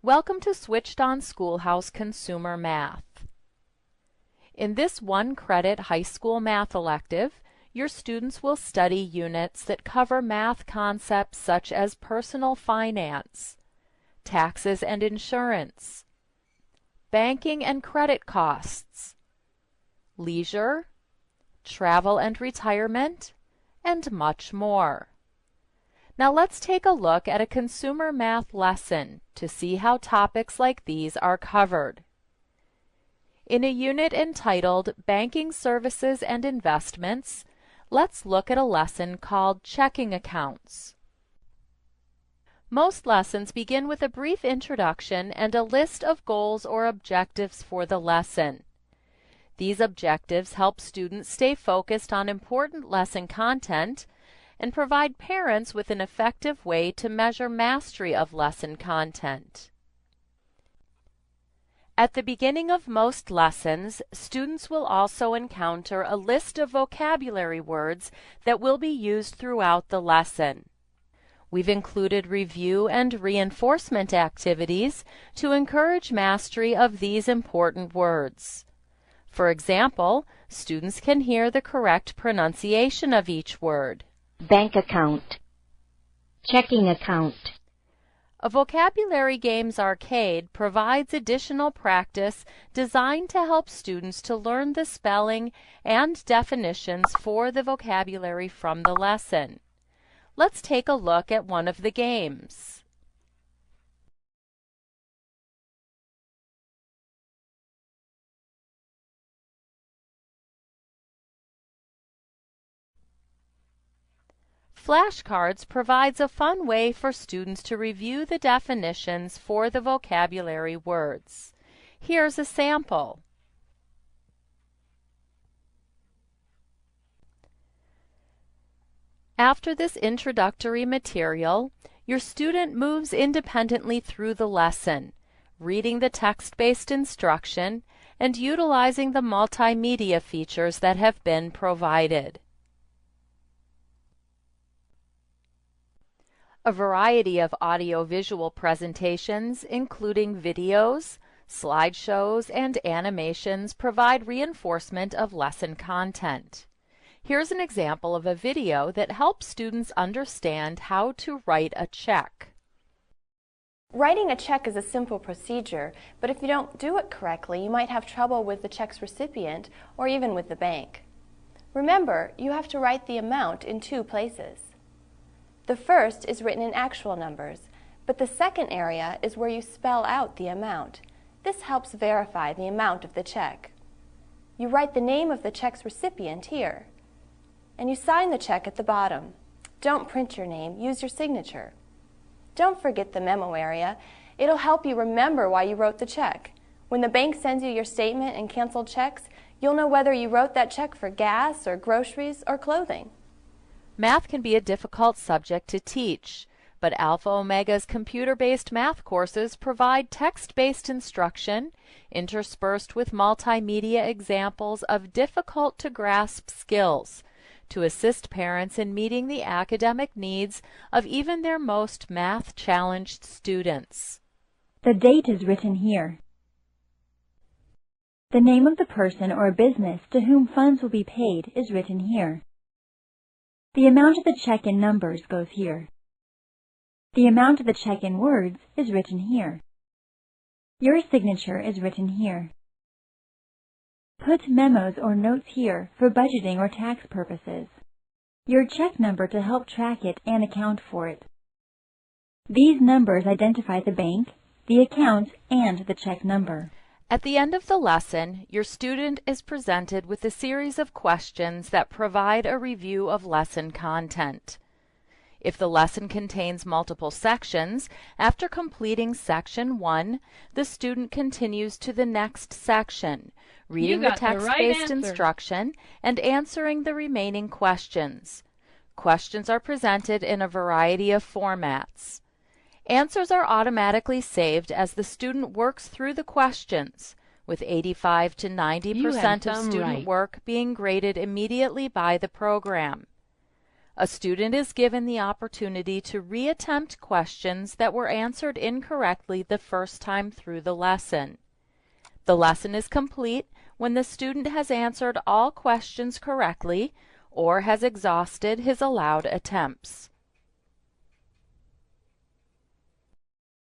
Welcome to Switched On Schoolhouse Consumer Math. In this one-credit high school math elective, your students will study units that cover math concepts such as personal finance, taxes and insurance, banking and credit costs, leisure, travel and retirement, and much more. Now let's take a look at a consumer math lesson to see how topics like these are covered. In a unit entitled Banking Services and Investments, let's look at a lesson called Checking Accounts. Most lessons begin with a brief introduction and a list of goals or objectives for the lesson. These objectives help students stay focused on important lesson content and provide parents with an effective way to measure mastery of lesson content. At the beginning of most lessons, students will also encounter a list of vocabulary words that will be used throughout the lesson. We've included review and reinforcement activities to encourage mastery of these important words. For example, students can hear the correct pronunciation of each word. Bank account, checking account. A Vocabulary Games arcade provides additional practice designed to help students to learn the spelling and definitions for the vocabulary from the lesson. Let's take a look at one of the games. Flashcards provides a fun way for students to review the definitions for the vocabulary words. Here's a sample. After this introductory material, your student moves independently through the lesson, reading the text-based instruction and utilizing the multimedia features that have been provided. A variety of audio-visual presentations, including videos, slideshows, and animations, provide reinforcement of lesson content. Here's an example of a video that helps students understand how to write a check. Writing a check is a simple procedure, but if you don't do it correctly, you might have trouble with the check's recipient or even with the bank. Remember, you have to write the amount in two places. The first is written in actual numbers, but the second area is where you spell out the amount. This helps verify the amount of the check. You write the name of the check's recipient here, and you sign the check at the bottom. Don't print your name, use your signature. Don't forget the memo area. It'll help you remember why you wrote the check. When the bank sends you your statement and canceled checks, you'll know whether you wrote that check for gas or groceries or clothing. Math can be a difficult subject to teach, but Alpha Omega's computer-based math courses provide text-based instruction interspersed with multimedia examples of difficult-to-grasp skills to assist parents in meeting the academic needs of even their most math-challenged students. The date is written here. The name of the person or business to whom funds will be paid is written here. The amount of the check in numbers goes here. The amount of the check in words is written here. Your signature is written here. Put memos or notes here for budgeting or tax purposes. Your check number to help track it and account for it. These numbers identify the bank, the account, and the check number. At the end of the lesson, your student is presented with a series of questions that provide a review of lesson content. If the lesson contains multiple sections, after completing section 1, the student continues to the next section, reading the text-based instruction and answering the remaining questions. Questions are presented in a variety of formats. Answers are automatically saved as the student works through the questions, with 85 to 90% of student work being graded immediately by the program. A student is given the opportunity to reattempt questions that were answered incorrectly the first time through the lesson. The lesson is complete when the student has answered all questions correctly or has exhausted his allowed attempts.